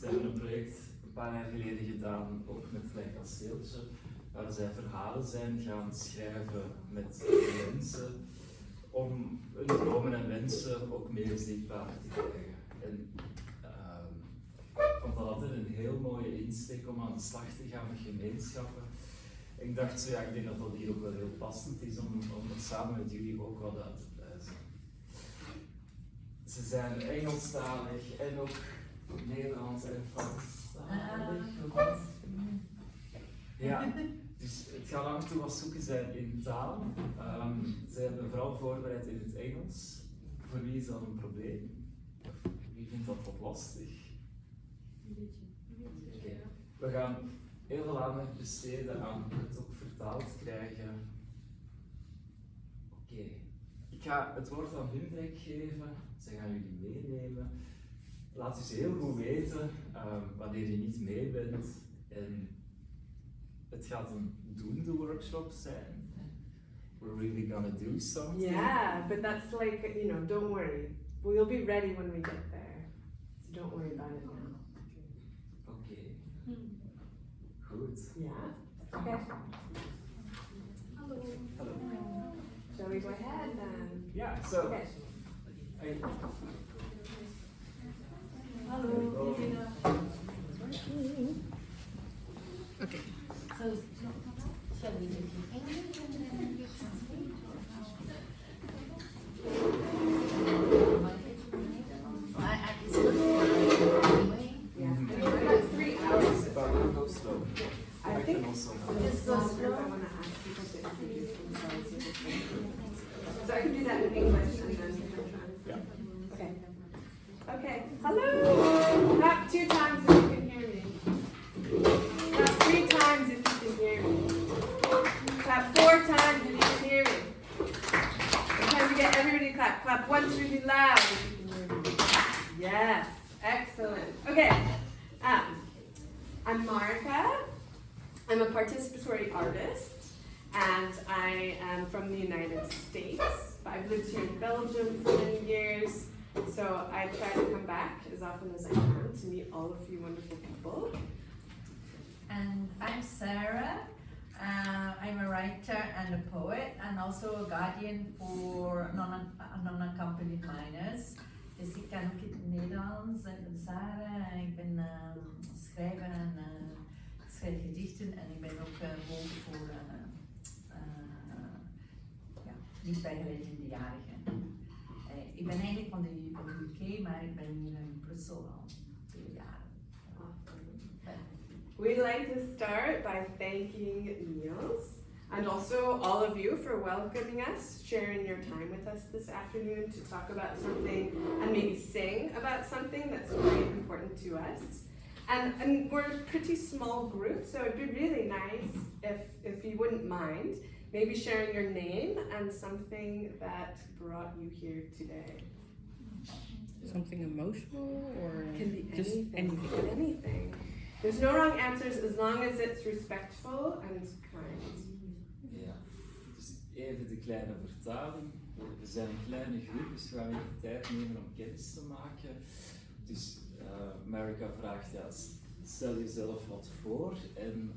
Ze hebben een project een paar jaar geleden gedaan, ook met Klein Kasteeltje, waar zij verhalen zijn gaan schrijven met mensen om hun dromen en wensen ook meer zichtbaar te krijgen. En ik vond dat altijd een heel mooie insteek om aan de slag te gaan met gemeenschappen. Ik dacht zo, ja, ik denk dat dat hier ook wel heel passend is om er samen met jullie ook wat uit te pluizen. Ze zijn Engelstalig en ook Nederlands en Franstalig. Ja, dus het gaat af en toe wat zoeken zijn in taal. Ze hebben vooral voorbereid in het Engels. Voor wie is dat een probleem? Wie vindt dat wat lastig? Okay. We gaan heel veel aandacht besteden aan het ook vertaald krijgen. Oké. Ik ga het woord aan hun direct geven. Ze gaan jullie meenemen. Laat dus heel goed weten wanneer je niet mee bent. En het gaat een doende workshop zijn. We're really gonna do something. Yeah, but that's like, you know, don't worry. We'll be ready when we get there. So don't worry about it now. Okay. Goed. Yeah? Okay. Hello. Shall we go ahead then? Yeah, so. Okay. Hello. Okay. So, shall we do it in English and then you translate? It's good anyway. Yeah. Anyway, about 3 hours. But we'll go slow. I think also. just go slow. I want to ask people to introduce themselves. So I can do that in English and then translate. Yeah. Okay. Okay. Hello. Clap 2 times if you can hear me. Clap 3 times if you can hear me. Clap 4 times if you can hear me. Sometimes we get everybody to clap. Clap once really loud if you can hear me. Yes. Excellent. Okay. I'm Marika. I'm a participatory artist, and I am from the United States. I've lived here in Belgium for many years, so I try to come back as often as I can to meet all of you wonderful people. And I'm Sarah. I'm a writer and a poet, and also a guardian for non-accompanied minors. Dus ik kan ook in het Nederlands. Ik ben Sarah en ik ben schrijver en schrijf gedichten en ik ben ook mogen voor niet bijgeleid minderjarigen. Ik ben eigenlijk van de UK, maar ik ben hier in Brussel al 2 jaar. We'd like to start by thanking Niels and also all of you for welcoming us, sharing your time with us this afternoon to talk about something and maybe sing about something that's very important to us. And we're a pretty small group, so it'd be really nice if you wouldn't mind maybe sharing your name and something that brought you here today. Something emotional or Can be just anything. Anything. There's no wrong answers as long as it's respectful and kind. Ja, dus even de kleine vertaling. We zijn een kleine groep, dus we gaan even tijd nemen om kennis te maken. Dus Marika vraagt, ja, stel jezelf wat voor en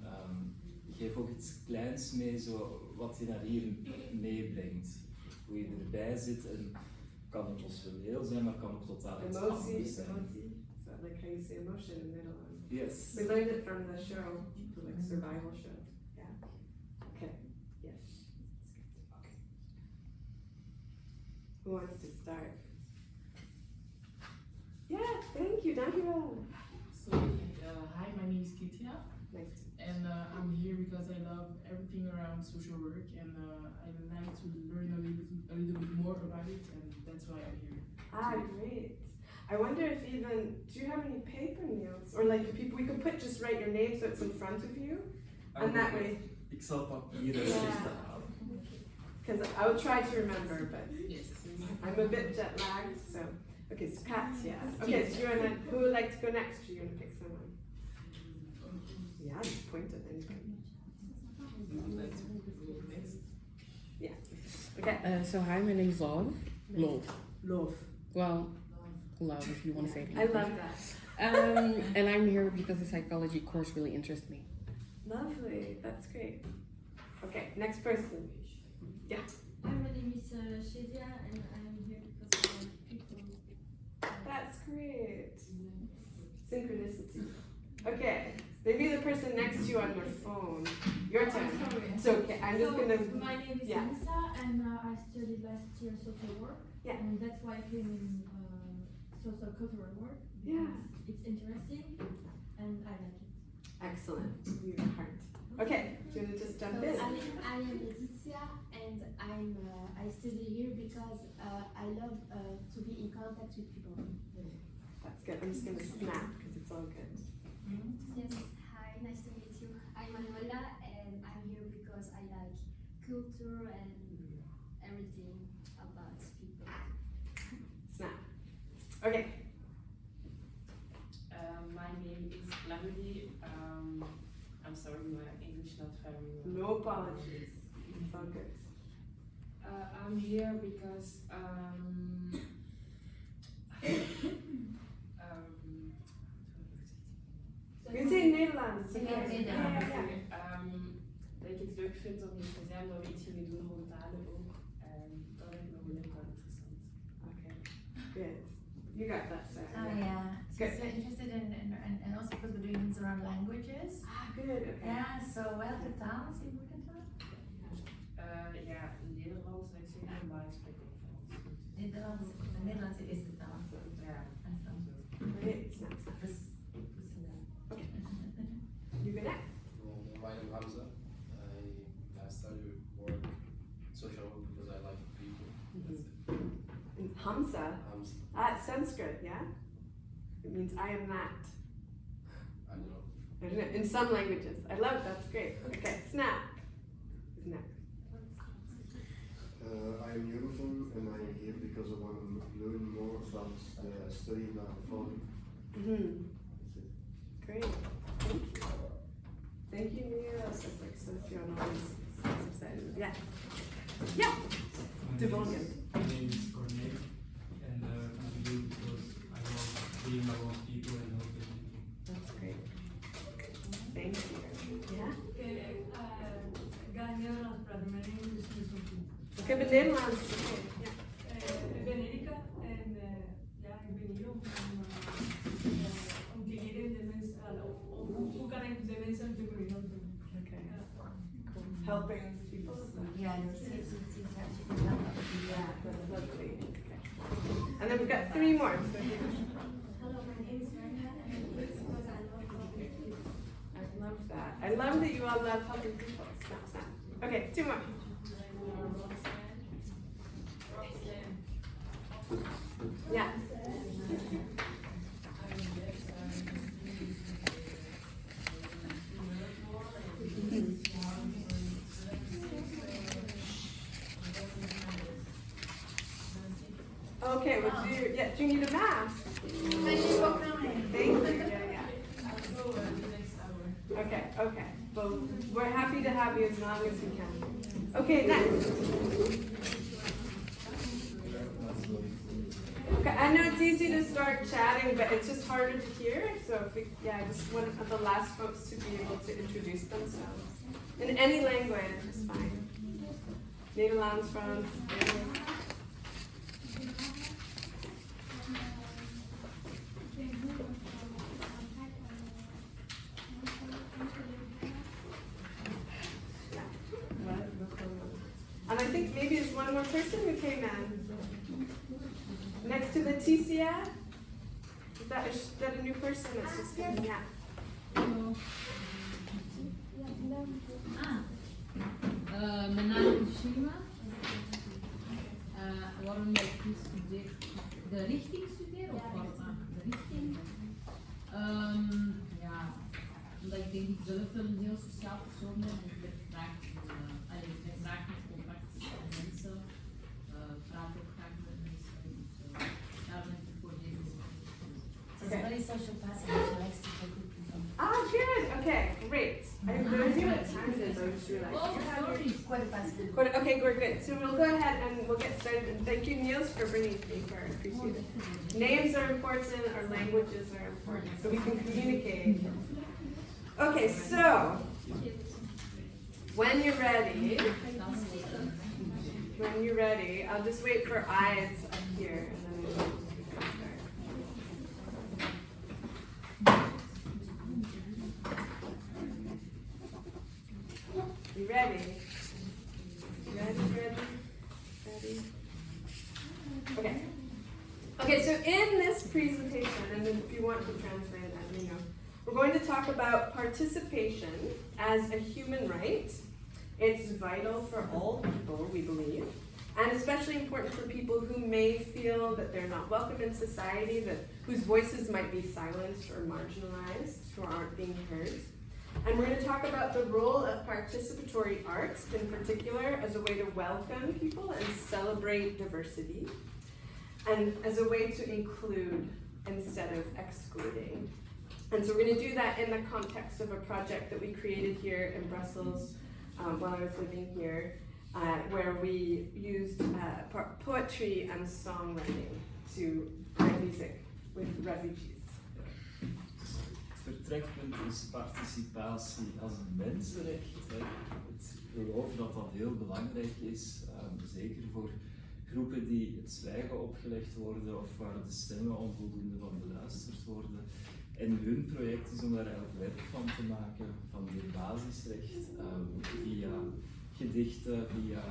geef ook iets kleins mee, zo wat je naar hier meebrengt. Hoe je erbij zit en kan emotioneel zijn, maar kan ook totaal iets anders zijn. Emotie. So like how you say emotion in Netherlands. Yes. We learned it from the show, the like survival show. Yeah. Okay. Yes. Okay. Who wants to start? Yeah, thank you, dankjewel. So, hi, my name is Kitia, Nice to meet and I'm here because I love everything around social work, and I like to learn a little bit more about it, and that's why I'm here. Ah, great. I wonder if even, do you have any paper, Niels? Or like people, we could just write your name so it's in front of you, and that way. Ik zal papier en schrift halen. Because I will try to remember, but Yes. I'm a bit jet lagged, so. Okay, so Katja. Okay, so who would like to go next? You're gonna pick someone. Yeah, just point at anybody. Yeah. Okay. So hi, my name's Love. Love. Well, love if you want to say it. in I English. love that. And I'm here because the psychology course really interests me. Lovely, that's great. Okay, next person. Yeah. Hi, my name is Shadia and I'm here because I like people. That's great. Synchronicity. Okay, maybe the person next to you on your phone. Your turn. Sorry. It's okay. I'm just So, gonna. my name is yeah. Lisa and I studied last year social work. Yeah. And that's why I came in social cultural work. Yeah. It's interesting and I like it. Excellent. Your heart. Okay, do you want to just jump in? I am Letizia and I study here because I love to be in contact with people. That's good. I'm just gonna snap because it's all good. Yes, hi, nice to meet you. I'm Manuela and I'm here because I like culture and everything about people. Snap. Okay. My name is Lamely. I'm sorry, my English not very well. No apologies. It's all good. I'm here because You can say Nederlands. Zeg Okay. jij Yeah, Nederlands? yeah, yeah. dat ik het leuk vind om hier te zijn, dat we iets gaan doen rond talen ook. En dat lijkt me wel interessant. Okay. Good. You got that, Sarah. Oh yeah. Good. She's interested and also because we're doing things around languages. Ah, good. Okay. Yeah, so welke taal is important taal? Ja, Nederlands, ik zeg maar, maar ik spreek ook Frans. Nederlands. De Nederlandse is de taal. Ja. En Frans. Great. Snap, snap. Dus, Okay. You go next. My name is Hamza. I study work, social work because I like people. That's it. And Hamza. Hamza. Ah, it's Sanskrit, yeah? It means I am that. I don't know. I don't know, in some languages. I love it, that's great. Okay, Snap. Who's next? I am Jonathan and I am here because I want to learn more about the study about phonics. Mm-hmm. That's it. Great. Thank you. Thank you, Mia. So like socionoms. Yeah. Yeah. Devonian. My name is Cornel, and I'm here because I love being around people and helping people. That's great. Thank you. Yeah? Ik ga Nederlands praten, mijn Engels is niet zo goed. Ik heb het Nederlands. Okay. Ja. Ik ben Erika en ja, ik ben hier om te leren de mensen, hoe kan ik de mensen te kunnen helpen. Okay. Cool. Helping people. yeah, it's actually not Yeah, that's lovely. Okay. And then we've got 3 more. Hello, my name is Marina and it's because I love helping people. I love that. I love that you all love helping people. Snap, snap. Okay, 2 more. Yeah. Okay, well, do you need a mask? Thank you for coming. Thank you. Yeah, yeah. Okay, okay. Well, we're happy to have you as long as we can. Okay, next. Okay, I know it's easy to start chatting, but it's just harder to hear. So if we, I just want the last folks to be able to introduce themselves in any language is fine. Nederlands, Frans, English. And I think maybe there's one more person who came in. Next to Leticia. Is that a new person that's just coming? Yeah. Mijn naam is Shima. Waarom ik studeer? De richting studeer of wat? De richting? Ja, omdat ik denk ik zelf wel een heel sociaal persoon ben en ik ben graag met contact met mensen. Praat ook graag met mensen. Dus daar ben ik voor deze. It's a very social class and she likes to play with people. Ah, good. Okay, great. I have no idea what time it is. I just realized. You have your- Okay, we're good. So we'll go ahead and we'll get started. And thank you, Niels, for bringing paper. I appreciate it. Names are important. Our languages are important, so we can communicate. Okay, so when you're ready, I'll just wait for eyes up here, and then we can start. You ready? Ready? Okay. Okay, so in this presentation, and then if you want to translate it, let me know. We're going to talk about participation as a human right. It's vital for all people, we believe, and especially important for people who may feel that they're not welcome in society, whose voices might be silenced or marginalized, who aren't being heard. And we're going to talk about the role of participatory arts in particular as a way to welcome people and celebrate diversity, and as a way to include instead of excluding. And so we're going to do that in the context of a project that we created here in Brussels while I was living here, where we used poetry and songwriting to write music with refugees. Het vertrekpunt is participatie als een mensenrecht. Ik geloof dat dat heel belangrijk is, zeker voor groepen die het zwijgen opgelegd worden of waar de stemmen onvoldoende van beluisterd worden. En hun project is om daar eigenlijk werk van te maken, van dit basisrecht, via gedichten, via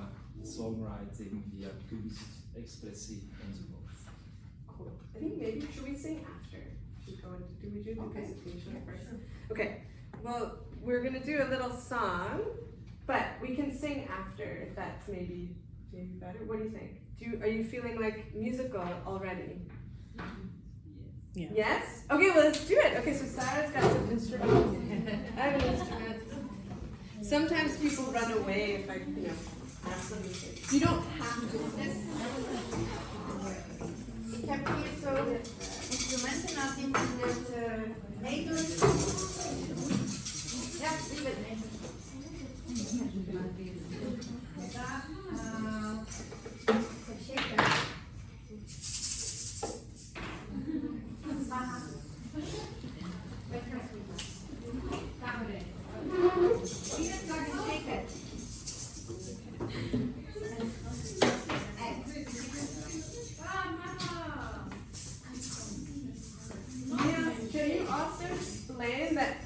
songwriting, via kunst, expressie enzovoort. Cool. I think maybe, should we sing after? Do we do the presentation first? Okay, well, we're going to do a little song, but we can sing after if that's maybe better. What do you think? Are you feeling like musical already? Yeah. Yes? Okay, well, let's do it. Okay, so Sarah's got some instruments. I have an instrument. Sometimes people run away if I, ask them to sing. You don't have to sing. Ik heb hier zo instrumenten als iemand het meedoet. Ja, die wil mee.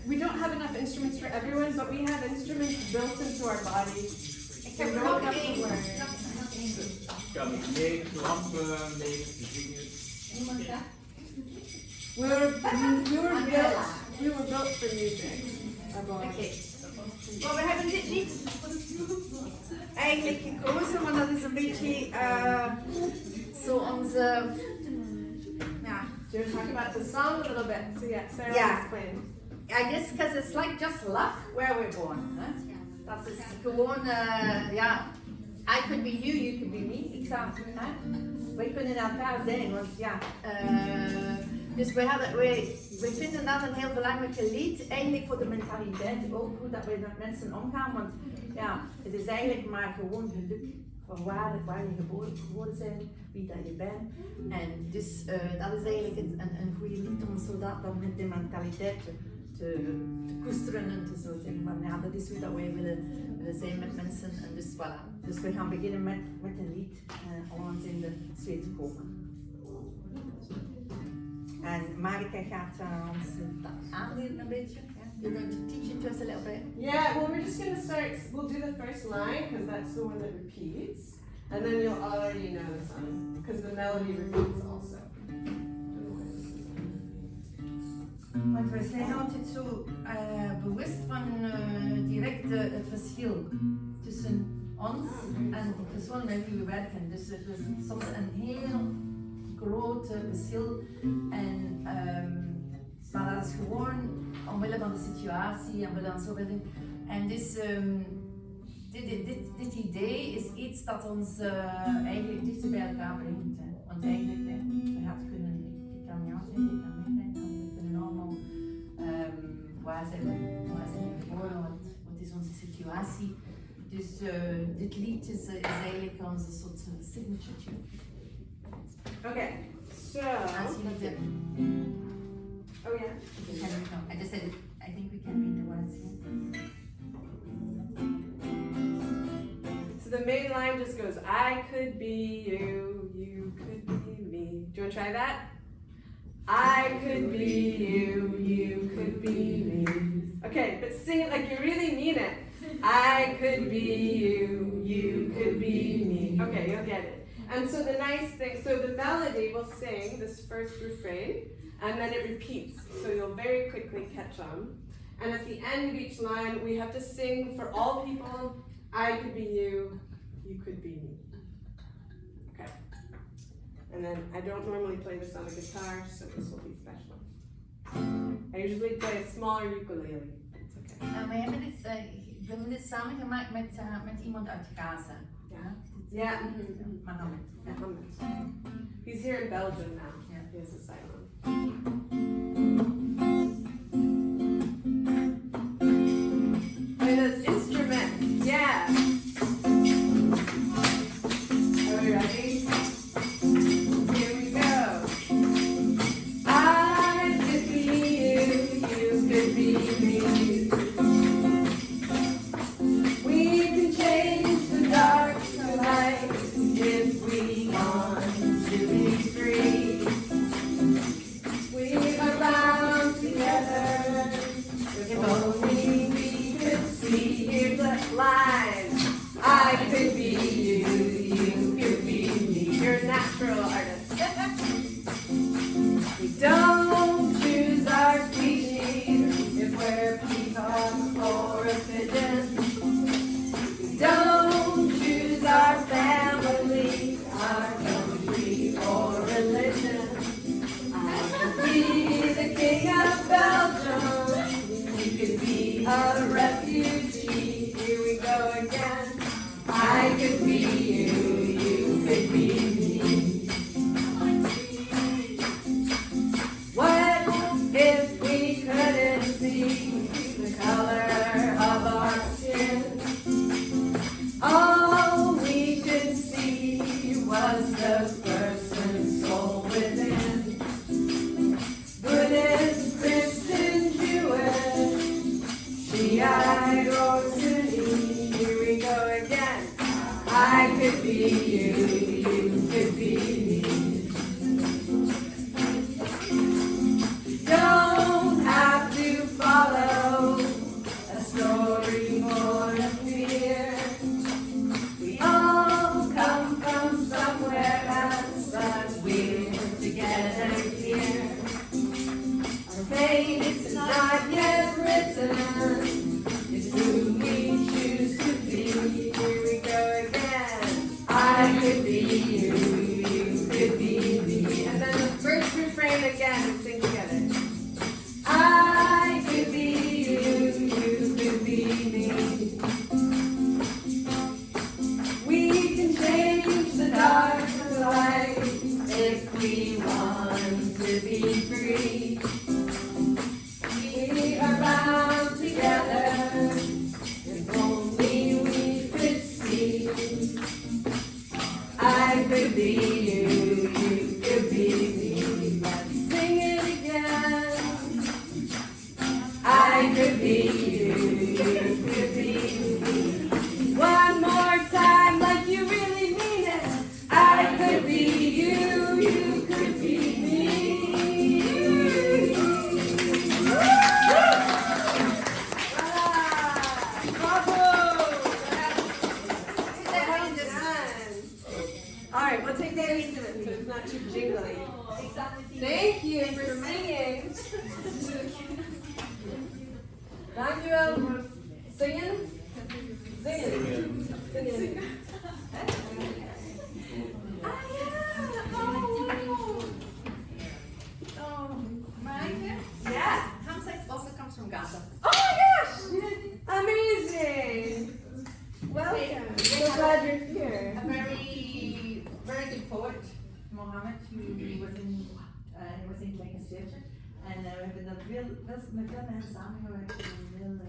We don't have enough instruments for everyone, but we have instruments built into our body. Ik heb nog één. Kan ik mee klampen, mee vingers? Iemand dat? We were built for music. Oké. Maar we hebben dit niet eigenlijk gekozen, maar dat is een beetje zo onze. Ja. Do you want to talk about the song a little bit? So yeah, Sarah will explain. I guess because it's like just luck where we're born. Hè? Dat is gewoon, I could be you, you could be me. Ik zou, wij kunnen elkaar zijn, want ja. Dus we vinden dat een heel belangrijk lied, eigenlijk voor de mentaliteit ook, hoe dat we met mensen omgaan. Want ja, het is eigenlijk maar gewoon geluk van waar je geboren bent, wie dat je bent. En dus dat is eigenlijk een goede lied om zo dat met de mentaliteit te koesteren en te zo zeggen. Maar ja, dat is hoe dat wij willen zijn met mensen. En dus voilà. Dus we gaan beginnen met een lied om ons in de sfeer te komen. En Marika gaat ons dat aanleren een beetje. You're going to teach it to us a little bit. Yeah, well, we're just going to start. We'll do the first line because that's the one that repeats. And then you'll already know the song because the melody repeats also. Want we zijn altijd zo bewust van direct het verschil tussen ons en de persoon met wie we werken. Dus er is soms een heel groot verschil. Maar dat is gewoon omwille van de situatie en we dan zo willen. En dus dit idee is iets dat ons eigenlijk dichter bij elkaar brengt. Want eigenlijk, we gaan kunnen, ik kan ja zeggen, ik kan mij zijn, we kunnen allemaal waar zijn we geboren, wat is onze situatie. Dus dit lied is eigenlijk onze soort signature tune. Okay, so. Als jullie het hebben. Oh yeah. We can read, no, I just said I think we can read the words here. So the main line just goes, I could be you, you could be me. Do you want to try that? I could be you, you could be me. Okay, but sing it like you really mean it. I could be you, you could be me. Okay, you'll get it. And so the nice thing, so the melody will sing this first refrain, and then it repeats, so you'll very quickly catch on. And at the end of each line, we have to sing for all people, I could be you, you could be me. Okay. And then I don't normally play this on a guitar, so this will be special. I usually play a smaller ukulele. It's okay. We hebben dit samen gemaakt met iemand uit Gaza. Ja? Yeah. Mohammed. Mohammed. He's here in Belgium now. Yeah. He has asylum. Play those instruments. Yeah. Are we ready? Here we go. I could be you, you could be me. We can change the dark to light if we want to be free. We are bound together. If only we could see. Here's the line. I could be you, you could be me. You're a natural artist. We don't choose our species if we're peacock or a pigeon. We don't choose our family, our country or religion. I could be the king of Belgium. You could be a refugee. Here we go again. I could be you, you could be me. What if we couldn't see the color of our skin? All we could see was the person's soul within. Buddhist, Christian, Jewish, Shiite or Sunni. Here we go again. I could be you, you could be me. Don't have to follow a story born of fear. We all come from somewhere else, but we're together here. Our fate is not yet written. It's who we choose to be. Here we go again. I could be you, you could be me. And then the first refrain again, and sing together. I could be you, you could be me. We can change the dark to light if we want to be free. We are bound together if only we could see. I could be you, you could be me. Let's sing it again. I could be you, you could be me. One more time, like you really mean it. I could be you, you could be me. Bravo! Well done. All right, we'll take that instrument so it's not too jingly. Thank you for singing. Dankjewel voor zingen. Zingen. Ah yeah! Oh, Maaike? Yeah. Hamza also comes from Gaza. Oh my gosh! Amazing! Welcome. So glad you're here. A very, very good poet, Mohammed, who was in Legislature, and we hebben dat met veel mensen samengewerkt en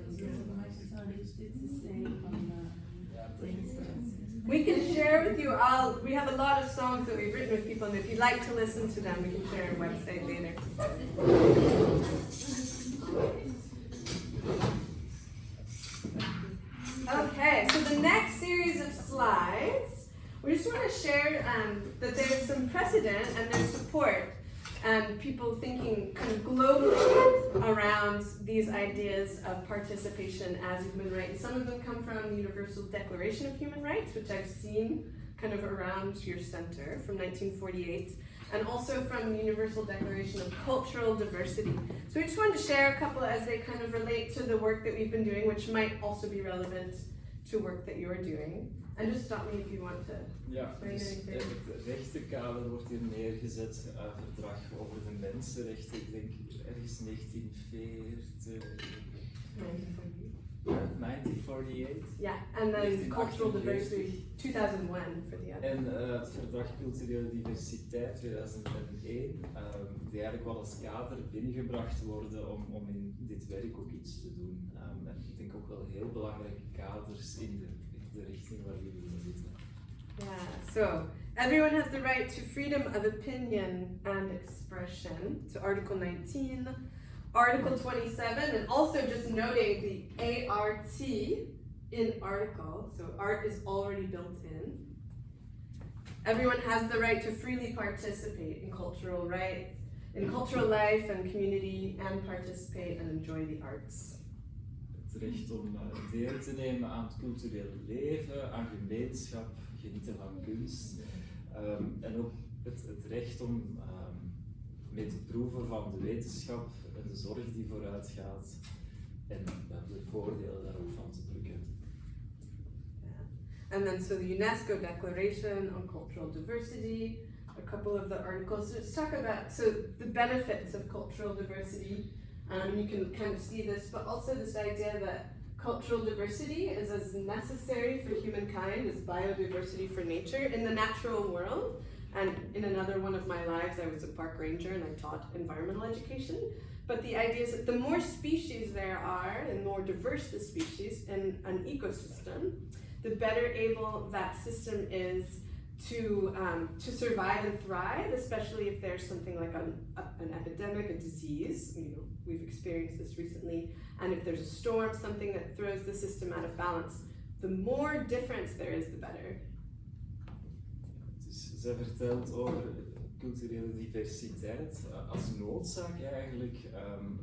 We can share with you all, we have a lot of songs that we've written with people, and if you'd like to listen to them, we can share our website later. Okay, so the next series of slides, we just want to share that there's some precedent and there's support and people thinking kind of globally around these ideas of participation as a human right. And some of them come from the Universal Declaration of Human Rights, which I've seen kind of around your center from 1948, and also from the Universal Declaration of Cultural Diversity. So we just wanted to share a couple as they kind of relate to the work that we've been doing, which might also be relevant to work that you're doing. And just stop me if you want to. Ja, dus het rechtenkader wordt hier neergezet, verdrag over de mensenrechten, ik denk ergens 1940. 1948. Yeah, and then cultural diversity 2001 for the other. En het verdrag culturele diversiteit 2001, die eigenlijk wel als kader binnengebracht worden om in dit werk ook iets te doen. En ik denk ook wel heel belangrijke kaders in de richting waar we willen zitten. Yeah, so everyone has the right to freedom of opinion and expression. So Article 19, Article 27, and also just noting the ART in article, so art is already built in. Everyone has the right to freely participate in cultural rights, in cultural life and community, and participate and enjoy the arts. Het recht om deel te nemen aan het culturele leven, aan gemeenschap, genieten van kunst. En ook het recht om mee te proeven van de wetenschap en de zorg die vooruit gaat en de voordelen daar ook van te plukken. Yeah. And then so the UNESCO Declaration on Cultural Diversity, a couple of the articles. So let's talk about the benefits of cultural diversity. You can kind of see this, but also this idea that cultural diversity is as necessary for humankind as biodiversity for nature in the natural world. And in another one of my lives, I was a park ranger and I taught environmental education. But the idea is that the more species there are and more diverse the species in an ecosystem, the better able that system is to survive and thrive, especially if there's something like an epidemic, a disease. You know, we've experienced this recently. And if there's a storm, something that throws the system out of balance, the more difference there is, the better. Dus zij vertelt over culturele diversiteit als noodzaak eigenlijk,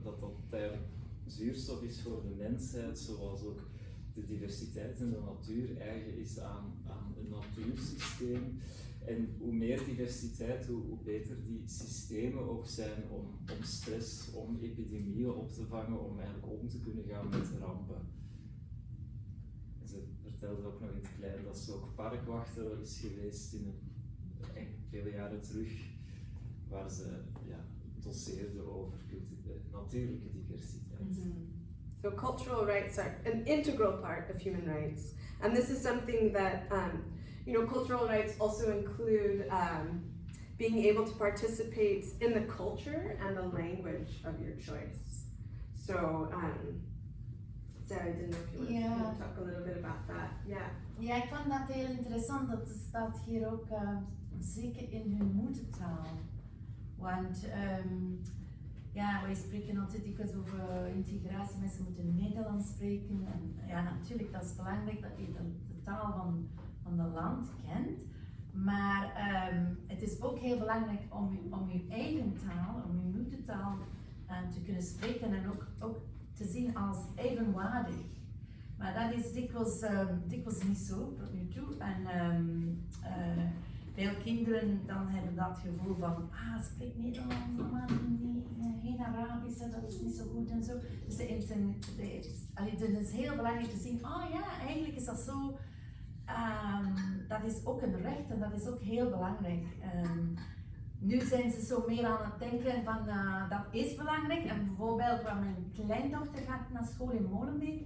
dat eigenlijk zuurstof is voor de mensheid, zoals ook de diversiteit in de natuur eigen is aan een natuursysteem. En hoe meer diversiteit, hoe beter die systemen ook zijn om stress, om epidemieën op te vangen, om eigenlijk om te kunnen gaan met rampen. En ze vertelde ook nog in het klein dat ze ook parkwachter is geweest vele jaren terug, waar ze doseerde over natuurlijke diversiteit. Mm-hmm. So cultural rights are an integral part of human rights. And this is something that, cultural rights also include being able to participate in the culture and the language of your choice. So, Sarah, I didn't know if you wanted to talk a little bit about that. Yeah. Ja, ik vond dat heel interessant. Dat staat hier ook zeker in hun moedertaal. Want wij spreken altijd dikwijls over integratie. Mensen moeten Nederlands spreken. En ja, natuurlijk, dat is belangrijk dat je de taal van het land kent. Maar het is ook heel belangrijk om je eigen taal, om je moedertaal te kunnen spreken en ook te zien als evenwaardig. Maar dat is dikwijls niet zo tot nu toe. En veel kinderen dan hebben dat gevoel van, spreek Nederlands, maar geen Arabisch, dat is niet zo goed en zo. Dus het is heel belangrijk te zien, eigenlijk is dat zo. Dat is ook een recht en dat is ook heel belangrijk. Nu zijn ze zo meer aan het denken van dat is belangrijk. En bijvoorbeeld, waar mijn kleindochter gaat naar school in Molenbeek,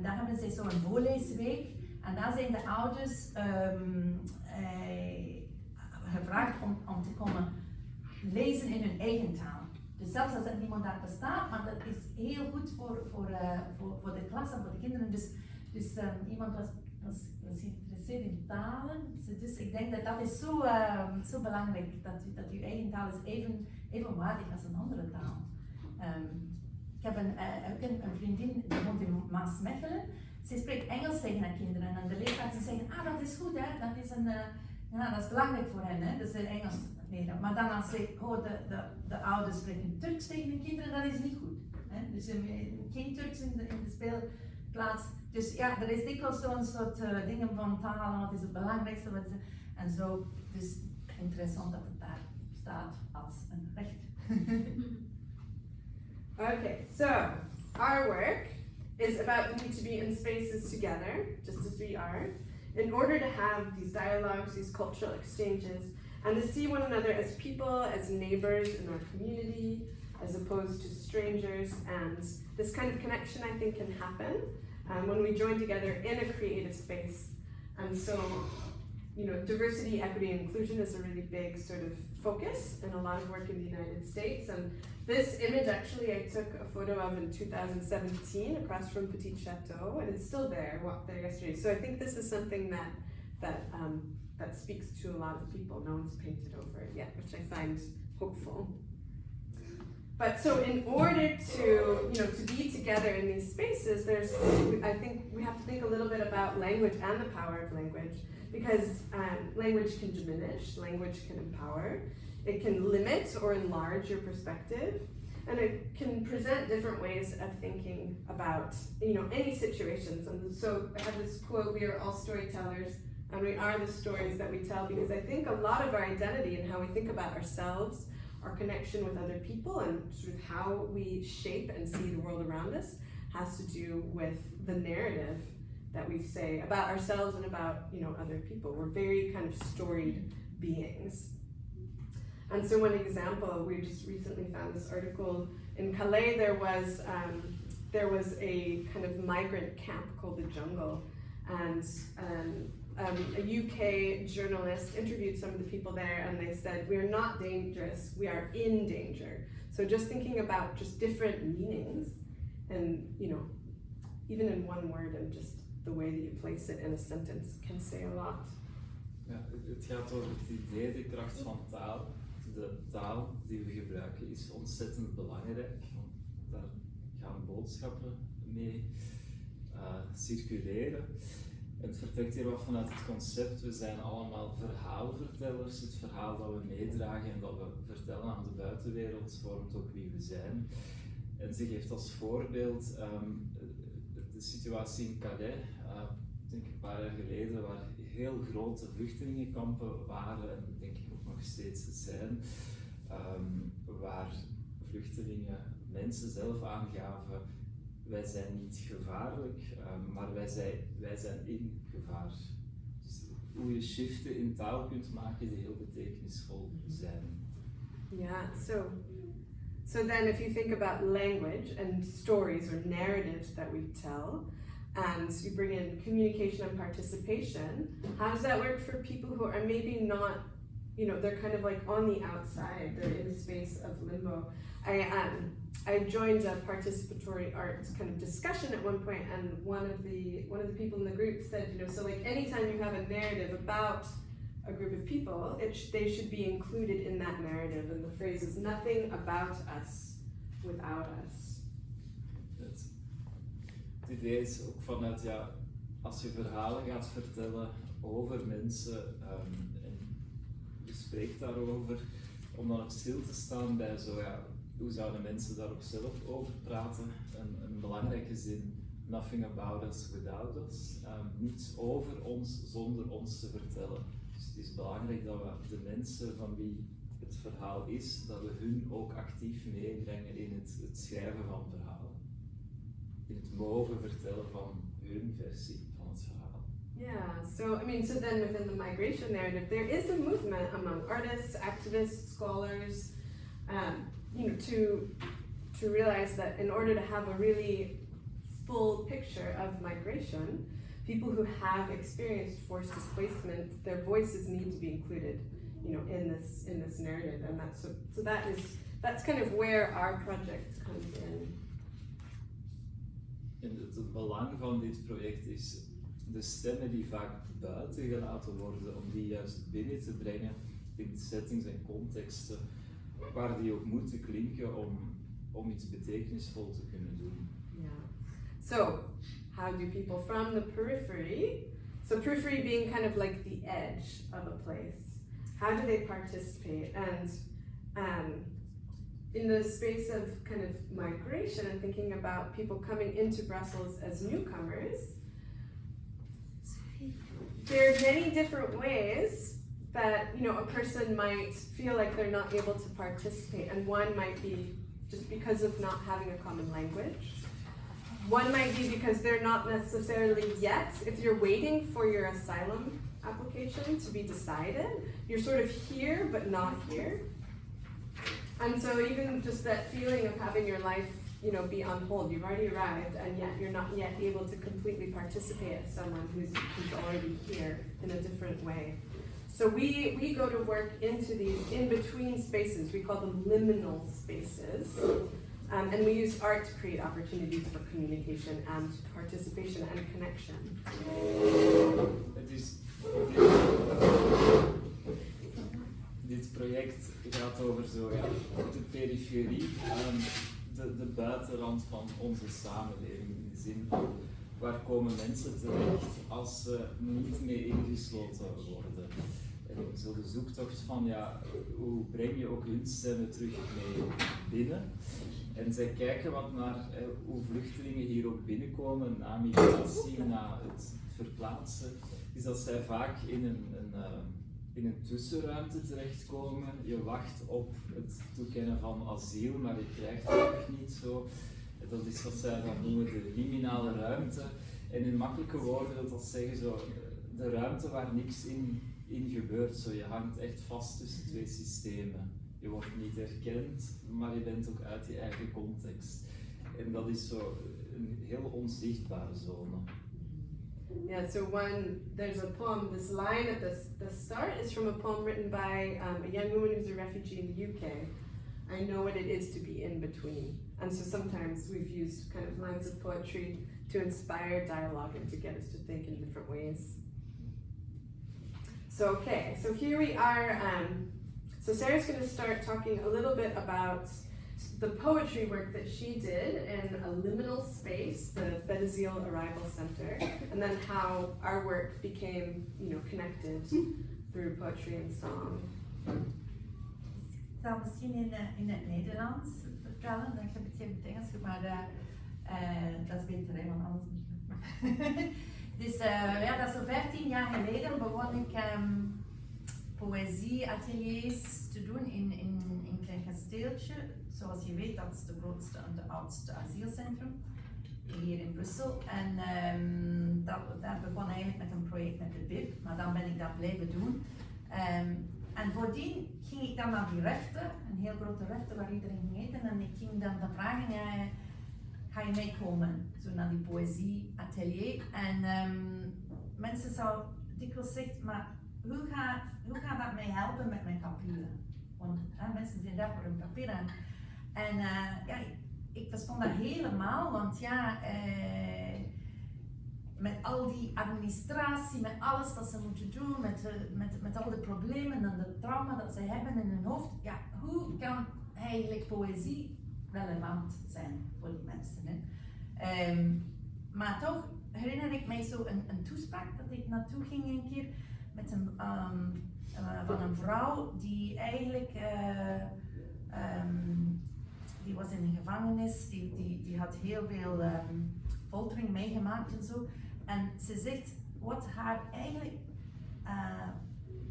daar hebben ze zo'n voorleesweek. En daar zijn de ouders gevraagd om te komen lezen in hun eigen taal. Dus zelfs als er niemand daar bestaat, maar dat is heel goed voor de klas en voor de kinderen. Dus iemand was geïnteresseerd in talen. Dus ik denk dat dat is zo belangrijk, dat je eigen taal is evenwaardig als een andere taal. Ik heb een vriendin die woont in Maasmechelen. Ze spreekt Engels tegen haar kinderen en de leerkrachten zeggen, dat is goed, hè? Dat is belangrijk voor hen, hè? Dus Engels leren. Maar dan als ze hoort de ouders spreken Turks tegen hun kinderen, dat is niet goed. Hè? Dus geen Turks in de speelplaats. Dus ja, er is dikwijls zo'n soort dingen van talen, wat is het belangrijkste, en zo. Dus interessant dat het daar staat als een recht. Okay, so our work is about the need to be in spaces together, just as we are, in order to have these dialogues, these cultural exchanges, and to see one another as people, as neighbors in our community, as opposed to strangers. And this kind of connection, I think, can happen when we join together in a creative space. And so, diversity, equity, and inclusion is a really big sort of focus in a lot of work in the United States. And this image, actually, I took a photo of in 2017 across from Petit Chateau, and it's still there. I walked there yesterday. So I think this is something that speaks to a lot of people. No one's painted over it yet, which I find hopeful. But so in order to be together in these spaces, I think we have to think a little bit about language and the power of language, because language can diminish, language can empower, it can limit or enlarge your perspective, and it can present different ways of thinking about any situations. And so I have this quote: "We are all storytellers, and we are the stories that we tell," because I think a lot of our identity and how we think about ourselves, our connection with other people, and sort of how we shape and see the world around us has to do with the narrative that we say about ourselves and about other people. We're very kind of storied beings. And so one example, we just recently found this article in Calais. There was a kind of migrant camp called the Jungle, and a UK journalist interviewed some of the people there, and they said, "We are not dangerous, we are in danger." So just thinking about just different meanings, and even in one word, and just the way that you place it in a sentence can say a lot. Ja, het gaat over het idee, de kracht van taal. De taal die we gebruiken is ontzettend belangrijk, want daar gaan boodschappen mee circuleren. Het vertrekt hier wat vanuit het concept, we zijn allemaal verhaalvertellers. Het verhaal dat we meedragen en dat we vertellen aan de buitenwereld vormt ook wie we zijn. En ze geeft als voorbeeld de situatie in Calais, denk ik een paar jaar geleden, waar heel grote vluchtelingenkampen waren en denk ik ook nog steeds zijn, waar vluchtelingen mensen zelf aangaven: wij zijn niet gevaarlijk, maar wij zijn in gevaar. Dus hoe je shiften in taal kunt maken die heel betekenisvol zijn. Yeah, so then if you think about language and stories or narratives that we tell, and you bring in communication and participation, how does that work for people who are maybe not, they're kind of like on the outside, they're in a space of limbo. I joined a participatory arts kind of discussion at one point, and one of the people in the group said, so like anytime you have a narrative about a group of people, they should be included in that narrative, and the phrase is "nothing about us without us." Het idee is ook vanuit, als je verhalen gaat vertellen over mensen en je spreekt daarover, om dan ook stil te staan bij hoe zouden mensen daar ook zelf over praten? Een belangrijke zin: "Nothing about us without us." Niets over ons zonder ons te vertellen. Dus het is belangrijk dat we de mensen van wie het verhaal is, dat we hun ook actief meebrengen in het schrijven van verhalen. In het mogen vertellen van hun versie van het verhaal. Yeah, so then within the migration narrative, there is a movement among artists, activists, scholars, to realize that in order to have a really full picture of migration, people who have experienced forced displacement, their voices need to be included, in this narrative, and that is that's kind of where our project comes in. En het belang van dit project is de stemmen die vaak buiten gelaten worden, om die juist binnen te brengen in settings en contexten waar die ook moeten klinken om iets betekenisvol te kunnen doen. Yeah. So, how do people from the periphery, so periphery being kind of like the edge of a place, how do they participate? And in the space of kind of migration and thinking about people coming into Brussels as newcomers, there are many different ways that, you know, a person might feel like they're not able to participate, and one might be just because of not having a common language. One might be because they're not necessarily yet, if you're waiting for your asylum application to be decided, you're sort of here but not here. And so even just that feeling of having your life, you know, be on hold, you've already arrived and yet you're not yet able to completely participate as someone who's already here in a different way. So we go to work into these in-between spaces, we call them liminal spaces, and we use art to create opportunities for communication and participation and connection. Dit project gaat over zo, ja, de periferie, de buitenrand van onze samenleving, in de zin van waar komen mensen terecht als ze niet meer ingesloten worden. En zo de zoektocht van, ja, hoe breng je ook hun stemmen terug mee binnen. En zij kijken wat naar hoe vluchtelingen hier ook binnenkomen na migratie, na het verplaatsen, is dat zij vaak in een tussenruimte terechtkomen. Je wacht op het toekennen van asiel, maar je krijgt het nog niet zo. Dat is wat zij dan noemen de liminale ruimte. En in makkelijke woorden wil dat zeggen zo, de ruimte waar niks in gebeurt. Zo, je hangt echt vast tussen twee systemen. Je wordt niet erkend, maar je bent ook uit je eigen context. En dat is zo een heel onzichtbare zone. Yeah, so there's a poem, this line at the start is from a poem written by a young woman who's a refugee in the UK. I know what it is to be in between. And so sometimes we've used kind of lines of poetry to inspire dialogue and to get us to think in different ways. So so here we are. So Sarah's going to start talking a little bit about the poetry work that she did in a liminal space, the Fedezil Arrival Center, and then how our work became, you know, connected through poetry and song. Ik zal misschien in het Nederlands vertellen, dan heb ik het in het Engels, maar dat is beter, hè, want anders niet. Dus ja, dat is zo 15 jaar geleden begon ik poëzieateliers te doen in Klein Kasteeltje. Zoals je weet, dat is de grootste en de oudste asielcentrum hier in Brussel. En dat begon eigenlijk met een project met de BIP, maar dan ben ik dat blijven doen. En voordien ging ik dan naar die refte, een heel grote refte waar iedereen ging eten, en ik ging dan vragen, ga je meekomen, zo naar die poëzieatelier. En mensen zouden dikwijls zeggen, maar hoe gaat dat mij helpen met mijn papieren? Want mensen zijn daar voor hun papieren. En ja, ik verstond dat helemaal, want ja, met al die administratie, met alles dat ze moeten doen, met al de problemen en de trauma dat ze hebben in hun hoofd, ja, hoe kan eigenlijk poëzie relevant zijn voor die mensen? Hè? Maar toch herinner ik mij zo een toespraak dat ik naartoe ging een keer met van een vrouw die eigenlijk die was in een gevangenis, die had heel veel foltering meegemaakt en zo. En ze zegt wat haar eigenlijk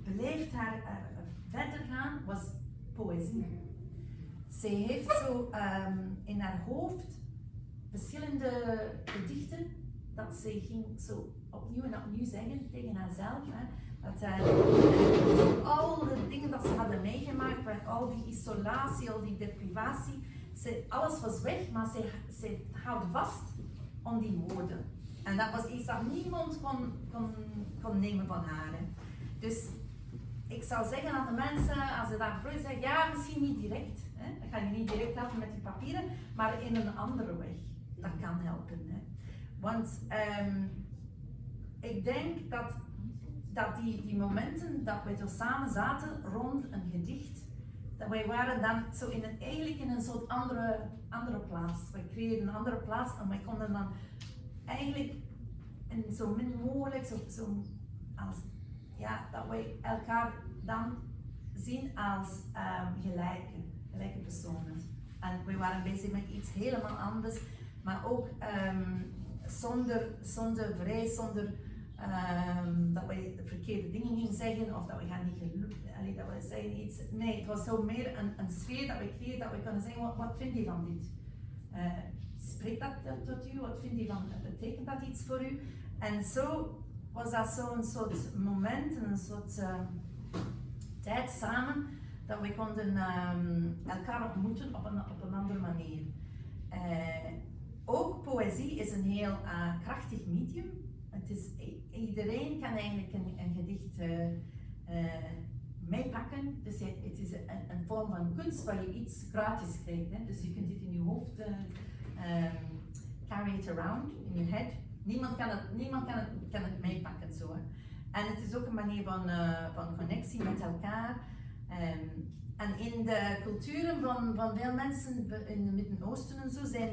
beleefd haar verder gaan was poëzie. Ze heeft zo in haar hoofd verschillende gedichten dat ze ging zo opnieuw en opnieuw zeggen tegen haarzelf. Hè. Dat al de dingen dat ze hadden meegemaakt, al die isolatie, al die deprivatie, alles was weg, maar ze houdt vast aan die woorden. En dat was iets dat niemand kon nemen van haar. Hè. Dus ik zou zeggen aan de mensen, als ze dat vroeg zeggen, ja, misschien niet direct, Hè? Dat ga je niet direct helpen met die papieren, maar in een andere weg. Dat kan helpen. Hè? Want ik denk dat die momenten dat we zo samen zaten rond een gedicht, dat wij waren dan zo eigenlijk in een soort andere plaats. We creëerden een andere plaats en wij konden dan eigenlijk in zo min mogelijk, dat wij elkaar dan zien als gelijke personen. En we waren bezig met iets helemaal anders, maar ook zonder vrees, zonder dat wij verkeerde dingen gingen zeggen of dat we gaan niet dat we zeggen iets. Nee, het was zo meer een sfeer dat we creëerden, dat we kunnen zeggen, wat vind je van dit? Spreekt dat tot u? Wat vind je van, betekent dat iets voor u? En zo was dat zo'n soort moment, een soort tijd samen, dat we konden elkaar ontmoeten op een andere manier. Ook poëzie is een heel krachtig medium. Het is, iedereen kan eigenlijk een gedicht meepakken. Dus het is een vorm van kunst waar je iets gratis krijgt. Hè? Dus je kunt dit in je hoofd carry it around in je head. Niemand kan het meepakken zo. Hè? En het is ook een manier van connectie met elkaar. En in de culturen van veel mensen in het Midden-Oosten en zo zijn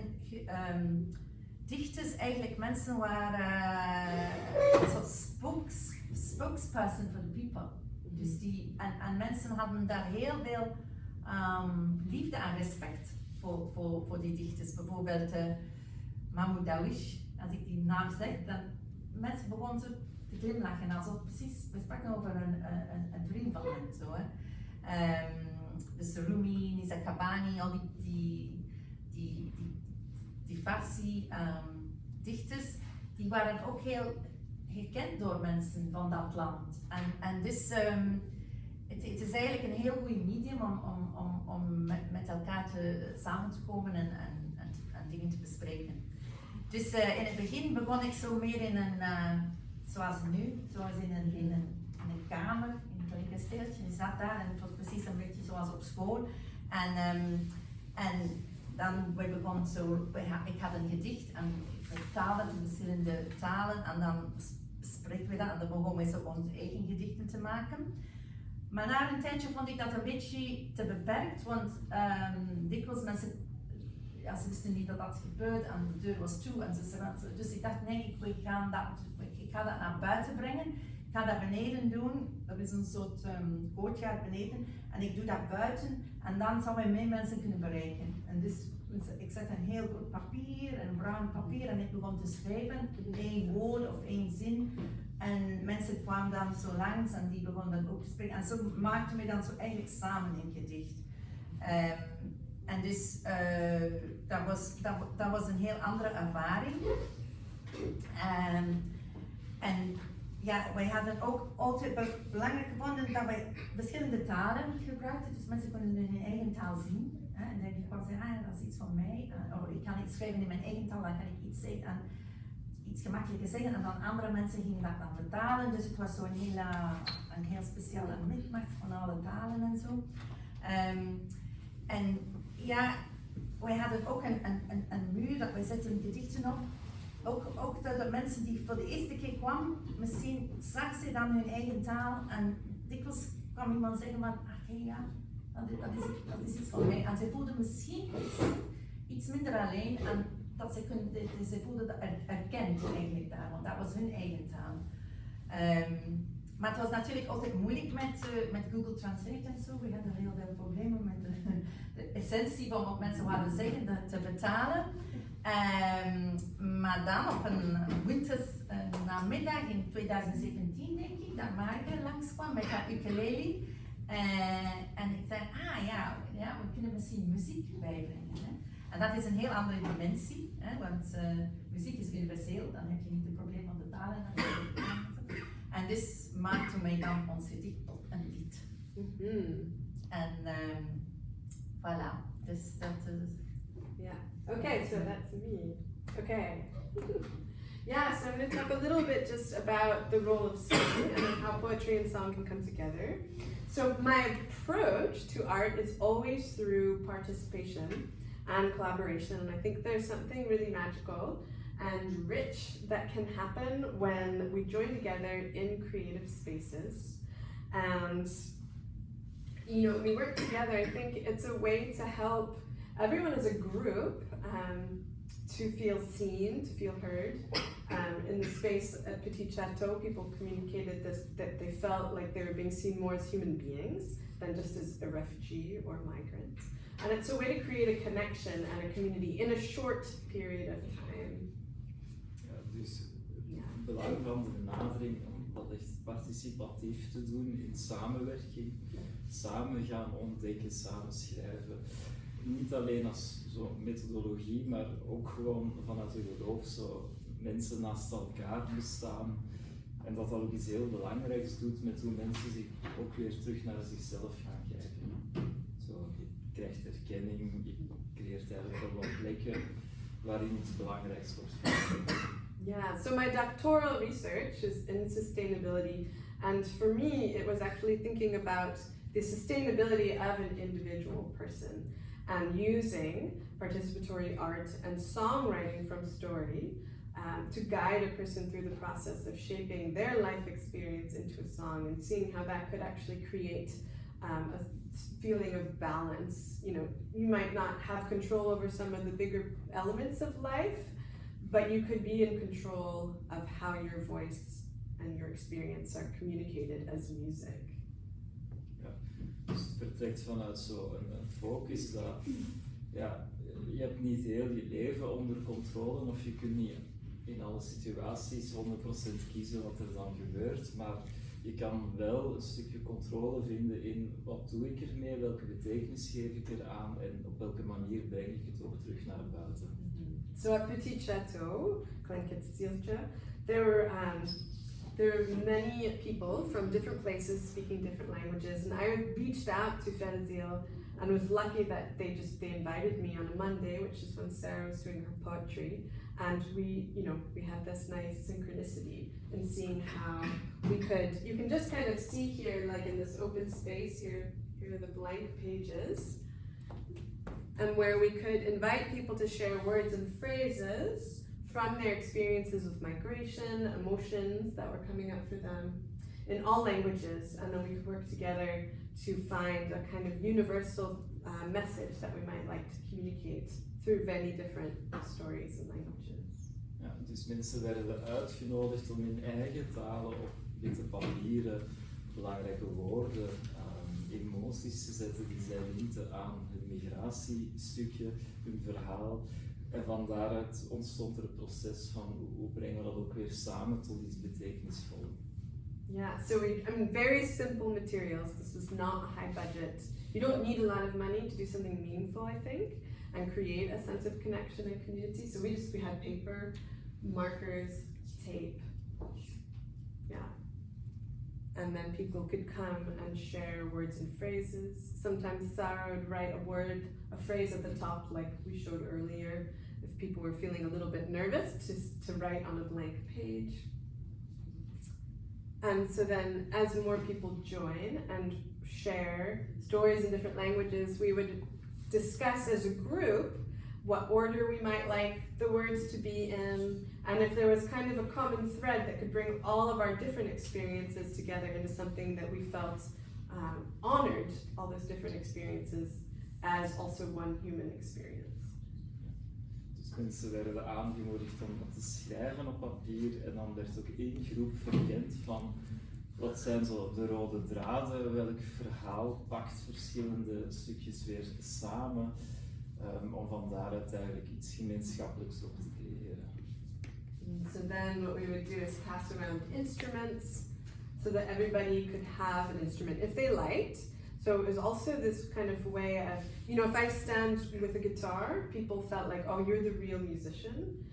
dichters eigenlijk mensen waar een soort spokesperson for the people. Dus en mensen hadden daar heel veel liefde en respect voor die dichters. Bijvoorbeeld Mahmoud Darwish, als ik die naam zeg, dan mensen begonnen zo te glimlachen, alsof precies, we spraken over een vriend van hen. Zo, hè. Dus Rumi, Nisa Kabani, al die Farsi dichters, die waren ook heel gekend door mensen van dat land. En dus het is eigenlijk een heel goed medium om met elkaar samen te komen en dingen te bespreken. Dus in het begin begon ik zo meer in zoals nu, zoals in een kamer, in een klein kasteeltje. Je zat daar en het was precies een beetje zoals op school. En dan begon zo, ik had een gedicht en ik vertaalde het in verschillende talen en dan spreken we dat en dan begonnen we zo onze eigen gedichten te maken. Maar na een tijdje vond ik dat een beetje te beperkt, want dikwijls mensen, ze wisten niet dat dat gebeurde en de deur was toe en dus ik dacht nee, ik ga dat naar buiten brengen. Ik ga dat beneden doen, dat is een soort kootje uit beneden en ik doe dat buiten en dan zou ik meer mensen kunnen bereiken. En dus ik zet een heel groot papier, een bruin papier en ik begon te schrijven, één woord of één zin. En mensen kwamen dan zo langs en die begonnen dan ook te spreken. En zo maakten we dan zo eigenlijk samen een gedicht. En dus dat was een heel andere ervaring. En ja, wij hadden ook altijd belangrijk gevonden dat wij verschillende talen gebruikten. Dus mensen konden in hun eigen taal zien. En dan kwam ze zeggen, dat is iets van mij. Ik kan iets schrijven in mijn eigen taal, dan kan ik iets zeggen. En iets gemakkelijker zeggen. En dan andere mensen gingen dat dan vertalen. Dus het was zo'n een heel speciale mix van alle talen en zo. En ja, wij hadden ook een muur dat wij zetten gedichten op. Ook de mensen die voor de eerste keer kwamen, misschien zag ze dan hun eigen taal en dikwijls kwam iemand zeggen van, ja, dat is iets van mij. En ze voelden misschien iets minder alleen en dat ze voelden dat erkend eigenlijk daar, want dat was hun eigen taal. Maar het was natuurlijk altijd moeilijk met Google Translate en zo. We hadden heel veel problemen met de essentie van wat mensen wilden zeggen te vertalen. Maar dan op een winters namiddag in 2017 denk ik, dat Marga langskwam met haar ukulele. En ik zei, ja, we kunnen misschien muziek bijbrengen. Hè? En dat is een heel andere dimensie, hè? Want muziek is universeel, dan heb je niet het probleem van de talen. En dus maakten wij dan ons gedicht tot een lied. En voilà, dus dat is... Yeah. Okay, so that's me. Okay. Yeah, so I'm going to talk a little bit just about the role of song and how poetry and song can come together. So my approach to art is always through participation and collaboration, and I think there's something really magical and rich that can happen when we join together in creative spaces. And when we work together, I think it's a way to help everyone as a group to feel seen, to feel heard. In the space at Petit Chateau, people communicated this, that they felt like they were being seen more as human beings than just as a refugee or migrant. And it's a way to create a connection and a community in a short period of time. Ja, dus het belang van de benadering om dat echt participatief te doen in samenwerking, samen gaan ontdekken, samen schrijven. Niet alleen als zo'n methodologie, maar ook gewoon vanuit een geloof, zo mensen naast elkaar bestaan. En dat ook iets heel belangrijks doet met hoe mensen zich ook weer terug naar zichzelf gaan kijken. Zo, je krijgt erkenning, je creëert eigenlijk wel wat plekken waarin iets belangrijks wordt gedaan. Yeah, so my doctoral research is in sustainability, and for me it was actually thinking about the sustainability of an individual person and using participatory art and songwriting from story to guide a person through the process of shaping their life experience into a song and seeing how that could actually create a feeling of balance. You might not have control over some of the bigger elements of life, but you could be in control of how your voice and your experience are communicated as music. Dus het vertrekt vanuit zo'n focus dat je hebt niet heel je leven onder controle of je kunt niet in alle situaties 100% kiezen wat er dan gebeurt, maar je kan wel een stukje controle vinden in wat doe ik ermee, welke betekenis geef ik eraan en op welke manier breng ik het ook terug naar buiten. So at Petit Chateau, there were many people from different places speaking different languages, and I reached out to Fernziel and was lucky that they invited me on a Monday, which is when Sarah was doing her poetry, and we had this nice synchronicity in seeing how you can just kind of see here, like in this open space here are the blank pages, and where we could invite people to share words and phrases from their experiences with migration, emotions that were coming up for them in all languages, and then we could work together to find a kind of universal message that we might like to communicate through many different stories and languages. Ja, dus mensen werden uitgenodigd om in eigen talen op witte papieren belangrijke woorden, emoties te zetten die zij lieten aan het migratiestukje, hun verhaal. En van daaruit ontstond er het proces van hoe brengen we dat ook weer samen tot iets betekenisvol. Yeah, so very simple materials. This is not a high budget. You don't need a lot of money to do something meaningful, I think, and create a sense of connection and community. So we had paper, markers, tape, and then people could come and share words and phrases. Sometimes Sarah would write a phrase at the top, like we showed earlier, if people were feeling a little bit nervous, to write on a blank page. And so then as more people join and share stories in different languages, we would discuss as a group what order we might like the words to be in, and if there was kind of a common thread that could bring all of our different experiences together into something that we felt honored all those different experiences as also one human experience. Dus mensen werden aangemoedigd om te schrijven op papier en dan werd ook één groep verkend van wat zijn zo de rode draden, welk verhaal pakt verschillende stukjes weer samen om van daaruit eigenlijk iets gemeenschappelijks op te creëren. So then what we would do is pass around instruments so that everybody could have an instrument if they liked. So it was also this kind of way of, if I stand with a guitar, people felt like, oh, you're the real musician.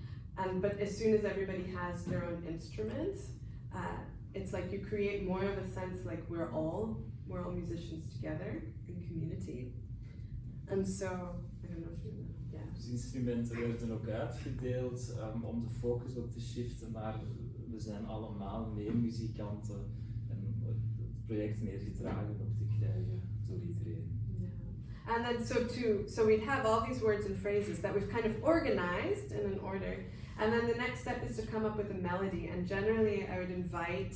But as soon as everybody has their own instrument, it's like you create more of a sense like we're all musicians together in community. And so, I don't know if you know, Dus instrumenten werden ook uitgedeeld om de focus op te shiften naar we zijn allemaal meer muzikanten en het project meer gedragen op te krijgen door iedereen. And then so we'd have all these words and phrases that we've kind of organized in an order. And then the next step is to come up with a melody. And generally I would invite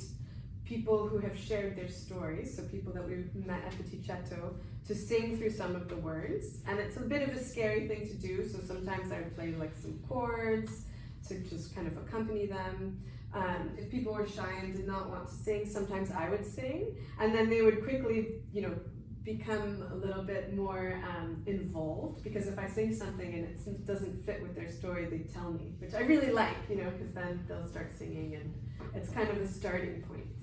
people who have shared their stories, so people that we've met at the Tichetto, to sing through some of the words. And it's a bit of a scary thing to do, so sometimes I would play like some chords to just kind of accompany them. If people were shy and did not want to sing, sometimes I would sing. And then they would quickly, become a little bit more involved, because if I sing something and it doesn't fit with their story, they tell me, which I really like, because then they'll start singing and it's kind of a starting point.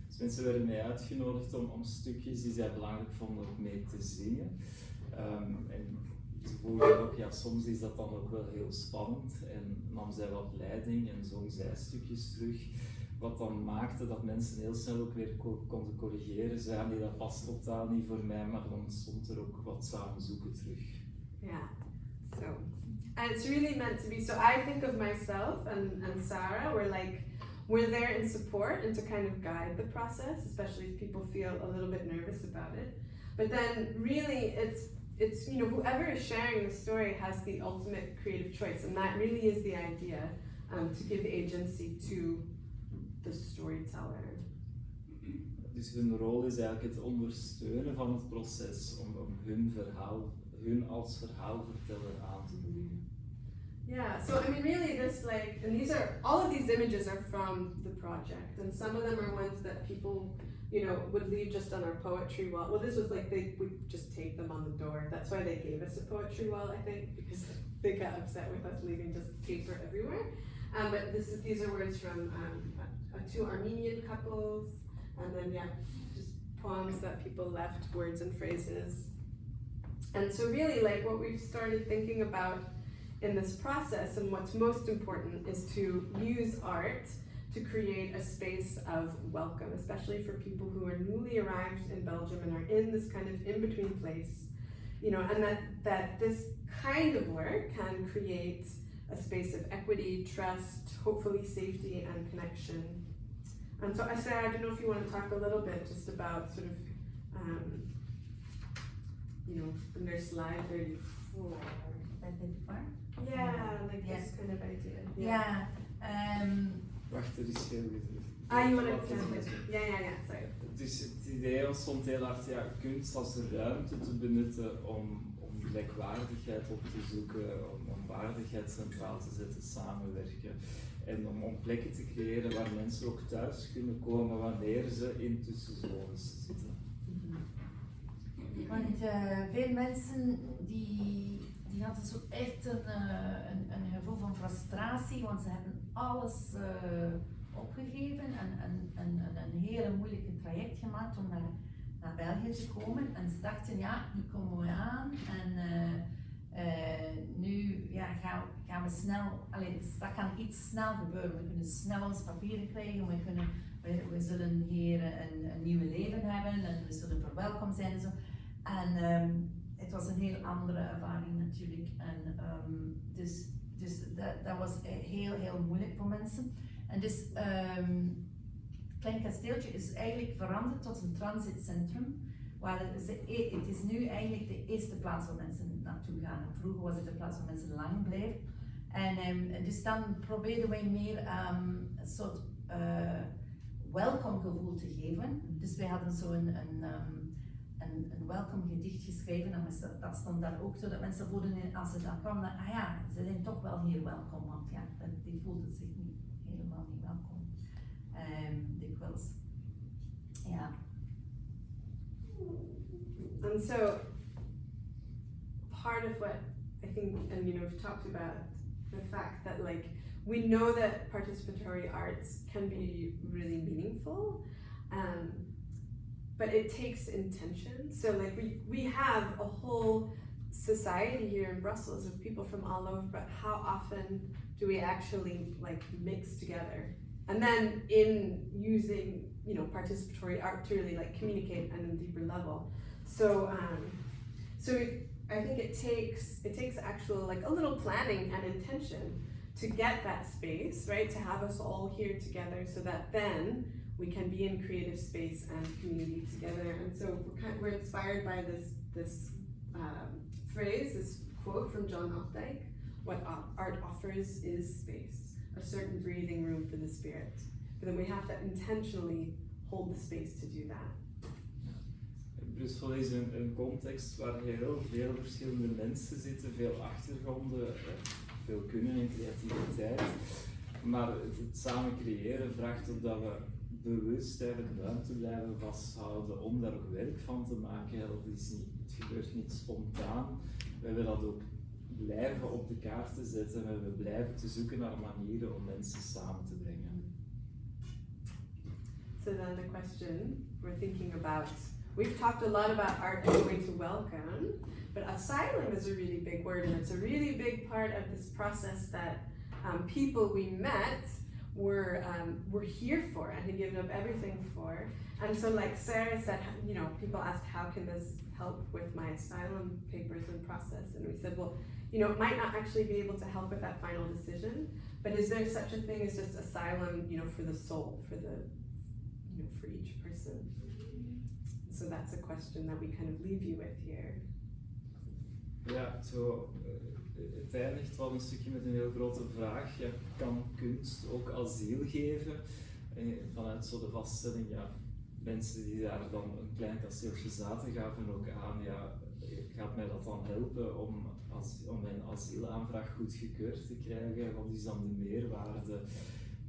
Dus mensen werden mij uitgenodigd om stukjes die zij belangrijk vonden ook mee te zingen. En ze voelden ook, ja, soms is dat dan ook wel heel spannend en nam zij wat leiding en zong zij stukjes terug. Wat dan maakte dat mensen heel snel ook weer konden corrigeren. Zeiden die dat past totaal niet voor mij, maar dan stond er ook wat samen zoeken terug. Yeah, so, and it's really meant to be, so I think of myself and Sarah, we're there in support and to kind of guide the process, especially if people feel a little bit nervous about it. But then really it's whoever is sharing the story has the ultimate creative choice, and that really is the idea, to give agency to the storyteller. Dus hun rol is eigenlijk het ondersteunen van het proces om hun als verhaalverteller aan te boeien. Yeah, so I mean really all of these images are from the project, and some of them are ones that people, would leave just on our poetry wall. Well, this was they would just tape them on the door. That's why they gave us a poetry wall, I think, because they got upset with us leaving just paper everywhere. But these are words from two Armenian couples, and then just poems that people left, words and phrases. And so really what we've started thinking about in this process, and what's most important, is to use art to create a space of welcome, especially for people who are newly arrived in Belgium and are in this kind of in-between place, and that this kind of work can create a space of equity, trust, hopefully safety and connection. And so Sarah, I don't know if you want to talk a little bit just about sort of, in their slide 34. Yeah, this kind of idea. Yeah. Wacht, er is veel gezegd. You want to translate? Yeah, sorry. Dus het idee stond heel hard, kunst als ruimte te benutten om gelijkwaardigheid op te zoeken, om waardigheid centraal te zetten, samenwerken. En om plekken te creëren waar mensen ook thuis kunnen komen wanneer ze in tussenzones zitten. Want veel mensen die hadden zo echt een gevoel van frustratie, want ze hebben alles opgegeven en een hele moeilijke traject gemaakt om naar België te komen. En ze dachten, nu komen we aan en nu gaan we snel, dat kan iets snel gebeuren. We kunnen snel ons papieren krijgen, we zullen hier een nieuw leven hebben en we zullen verwelkomd zijn en zo. En het was een heel andere ervaring natuurlijk. En dus dat was heel moeilijk voor mensen. En dus Klein Kasteeltje is eigenlijk veranderd tot een transitcentrum. Het is nu eigenlijk de eerste plaats waar mensen naartoe gaan. En vroeger was het de plaats waar mensen lang bleven. En dus dan probeerden wij meer een soort welkom gevoel te geven. Dus wij hadden zo een welkom gedicht geschreven en dat stond daar ook zo dat mensen voelden als ze dan kwamen, ze zijn toch wel hier welkom, want die voelden zich helemaal niet welkom. Dikwijls. Yeah. And so part of what I think, and we've talked about the fact that we know that participatory arts can be really meaningful, but it takes intention. So we have a whole society here in Brussels of people from all over, but how often do we actually mix together? And then in using participatory art to really communicate on a deeper level. So I think it takes actual, like a little planning and intention to get that space, right? To have us all here together so that then we can be in creative space and community together. And so we're inspired by this phrase, this quote from John Updike: "What art offers is space, a certain breathing room for the spirit." But then we have to intentionally hold the space to do that. Brussel is een context waar heel veel verschillende mensen zitten, veel achtergronden, veel kunnen en creativiteit. Maar het samen creëren vraagt ook dat we bewust eigenlijk ruimte blijven vasthouden om daar ook werk van te maken. Het gebeurt niet spontaan. We hebben dat ook blijven op de kaart te zetten en we blijven te zoeken naar manieren om mensen samen te brengen. So then the question we're thinking about, we've talked a lot about art as a way to welcome, but asylum is a really big word, and it's a really big part of this process that people we met were here for and had given up everything for. And so, like Sarah said, you know, people asked, how can this help with my asylum papers and process? And we said, well, you know, it might not actually be able to help with that final decision, but is there such a thing as just asylum, you know, for the soul, for the, you know, for each person? So that's a question that we kind of leave you with here. Ja, zo, het eindigt wel een stukje met een heel grote vraag. Ja, kan kunst ook asiel geven? Vanuit zo de vaststelling, ja, mensen die daar dan een klein kasteeltje zaten gaven ook aan, ja, gaat mij dat dan helpen om mijn asielaanvraag goedgekeurd te krijgen? Wat is dan de meerwaarde?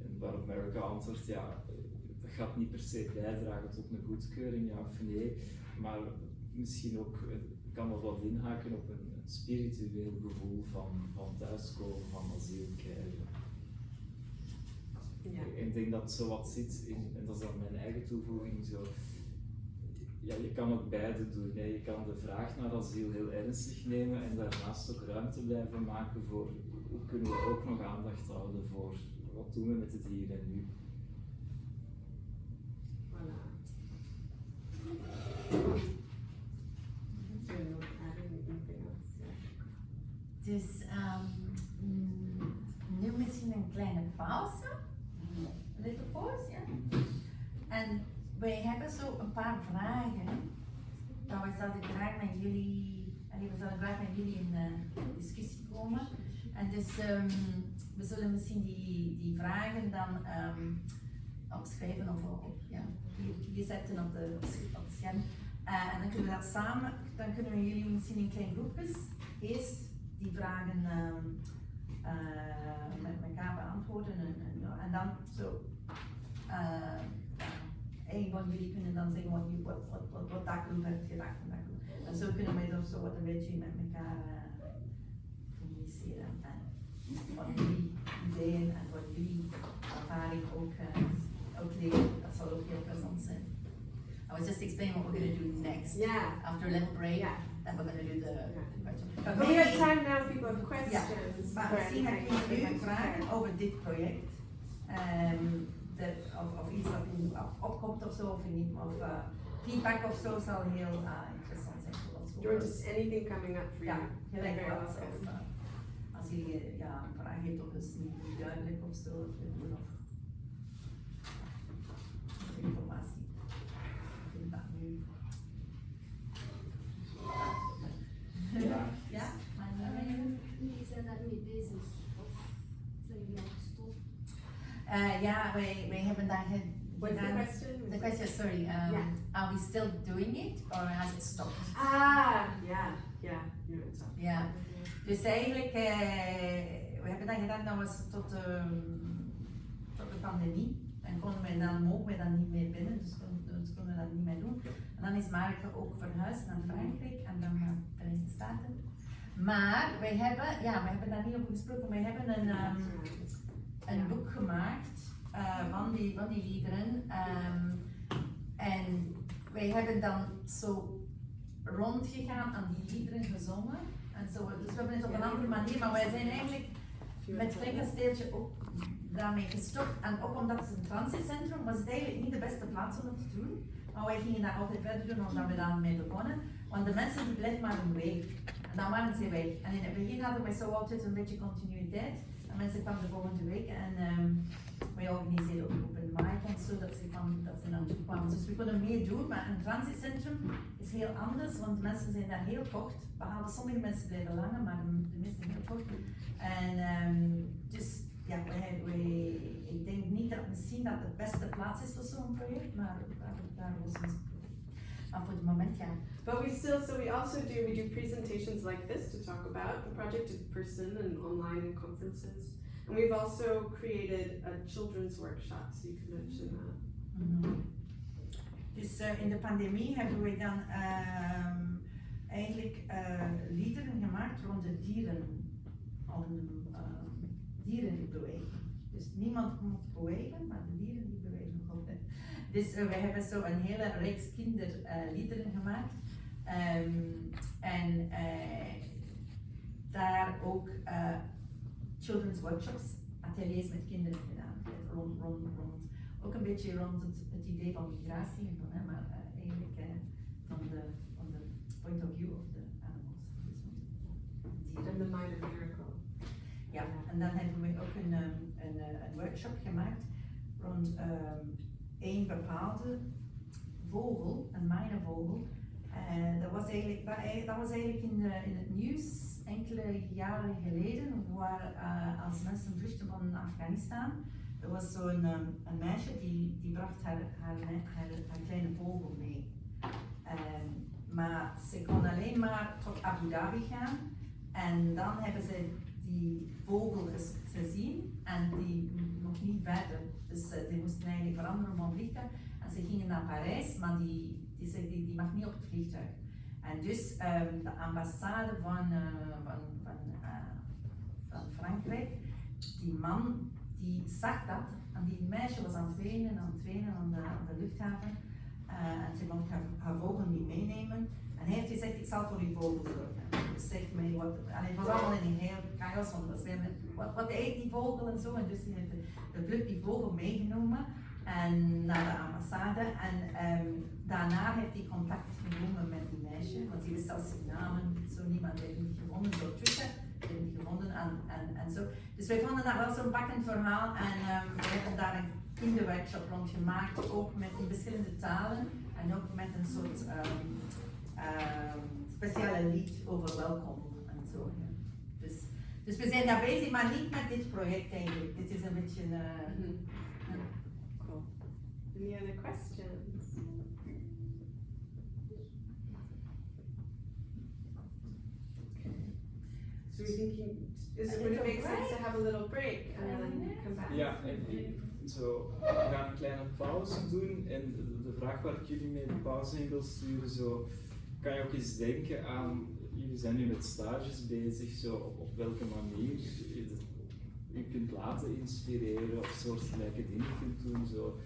En waarop Amerika antwoordt, ja, dat gaat niet per se bijdragen tot een goedkeuring, ja of nee, maar misschien ook kan dat wat inhaken op een spiritueel gevoel van thuiskomen, van asiel krijgen. Ja. Ik denk dat zo wat zit in, en dat is dan mijn eigen toevoeging, zo, ja, je kan ook beide doen. Hè. Je kan de vraag naar asiel heel ernstig nemen en daarnaast ook ruimte blijven maken voor hoe kunnen we ook nog aandacht houden voor wat doen we met het hier en nu. Voilà. Dus nu misschien een kleine pauze. Een little pause, ja. En wij hebben zo een paar vragen. Dat we zouden graag met jullie, in discussie komen. En dus we zullen misschien die vragen dan opschrijven of hier zetten op het scherm. En dan kunnen we dat samen, dan kunnen we jullie misschien in kleine groepjes eerst die vragen met elkaar beantwoorden en dan zo een van jullie kunnen dan zeggen wat dat groep heeft gedacht van dat groep. En zo kunnen we dan zo wat een beetje met elkaar communiceren en wat jullie ideeën en wat jullie ervaring ook leren, dat zal ook heel plezant zijn. I was just explaining what we're going to do next. Yeah. After a little break, yeah. Then we're going to do the question. But we have time now if people have questions. Ja, maar misschien heb je nu vragen over dit project. Of iets wat in opkomt of zo, of feedback of zo zal heel interessant zijn voor ons. George, is anything coming up for you? Ja, heel erg Very wat. welcome. Als je een vraag heeft of is niet duidelijk of zo, of nog informatie. Ja, Jullie zijn daarmee bezig, of zijn jullie al gestopt? Ja, wij hebben daar What's the question? The question, sorry, are we still doing it or has it stopped? Yeah, Ja, dus eigenlijk, we hebben dat gedaan, dat was tot de pandemie. En mogen we dan niet meer binnen, dus konden we dat niet meer doen. En dan is Marike ook verhuisd naar Frankrijk en dan naar de Verenigde Staten. Maar we hebben daar niet over gesproken, wij hebben een boek gemaakt van die liederen. En wij hebben dan zo rondgegaan aan die liederen gezongen. En zo, dus we hebben het op een andere manier, maar wij zijn eigenlijk met Klinkersteeltje ook daarmee gestopt. En ook omdat het een transitcentrum was het eigenlijk niet de beste plaats om het te doen. Maar wij gingen dat altijd verder doen omdat we daarmee begonnen. Want de mensen die blijven maar een week. En dan waren ze weg. En in het begin hadden wij zo altijd een beetje continuïteit. En mensen kwamen de volgende week en wij organiseerden ook open mic en zo, dat ze naartoe kwamen. Dus we kunnen meer doen, maar een transitcentrum is heel anders, want de mensen zijn daar heel kort. Behalve sommige mensen blijven langer, maar de meeste heel kort. En dus ja, ik denk niet dat misschien dat de beste plaats is voor zo'n project, maar daar was ons. Maar voor het moment, ja. But we also do presentations like this to talk about the project in person and online and conferences. And we've also created a children's workshop, so you can mention that. Dus in de pandemie hebben we dan eigenlijk liederen gemaakt rond de dieren, dieren die bewegen. Dus niemand moet bewegen, maar de dieren die bewegen altijd. Dus we hebben zo een hele reeks kinderliederen gemaakt. En daar ook children's workshops, ateliers met kinderen gedaan. Ook een beetje rond het idee van migratie, maar eigenlijk van de point of view of the animals. And the mind of miracle. Ja, en dan hebben we ook een workshop gemaakt rond één bepaalde vogel, een mijnenvogel. Dat was eigenlijk in het nieuws enkele jaren geleden, waar als mensen vluchten van Afghanistan, er was zo'n een meisje die bracht haar kleine vogel mee. Maar ze kon alleen maar tot Abu Dhabi gaan en dan hebben ze die vogel gezien en die nog niet verder. Dus die moesten eigenlijk veranderen van vliegtuig en ze gingen naar Parijs, maar die mag niet op het vliegtuig. En dus de ambassade van Frankrijk, die man die zag dat en die meisje was aan het wenen aan de luchthaven en ze mocht haar vogel niet meenemen. En hij heeft gezegd, ik zal voor uw vogel zorgen. Dus zegt mij wat, en het was allemaal in een heel chaos, want wat eet die vogel en zo. En dus hij heeft de vlucht die vogel meegenomen en naar de ambassade. En daarna heeft hij contact genomen met die meisje, want hij wist zelfs zijn namen, zo niemand heeft niet gevonden door Twitter. Die gevonden en zo. Dus wij vonden dat wel zo'n pakkend verhaal en we hebben daar een kinderworkshop rond gemaakt, ook met in verschillende talen en ook met een soort speciale lied over welkom en zo. Ja. Dus we zijn daar bezig, maar niet met dit project eigenlijk. Dit is een beetje Cool. Any other questions? So we're thinking, would it make sense to have a little break and then come back? Ja, we gaan een kleine pauze doen en de vraag waar ik jullie mee de pauze in wil sturen, zo, kan je ook eens denken aan, jullie zijn nu met stages bezig, zo, op welke manier je kunt laten inspireren of soortgelijke dingen kunt doen. Zo.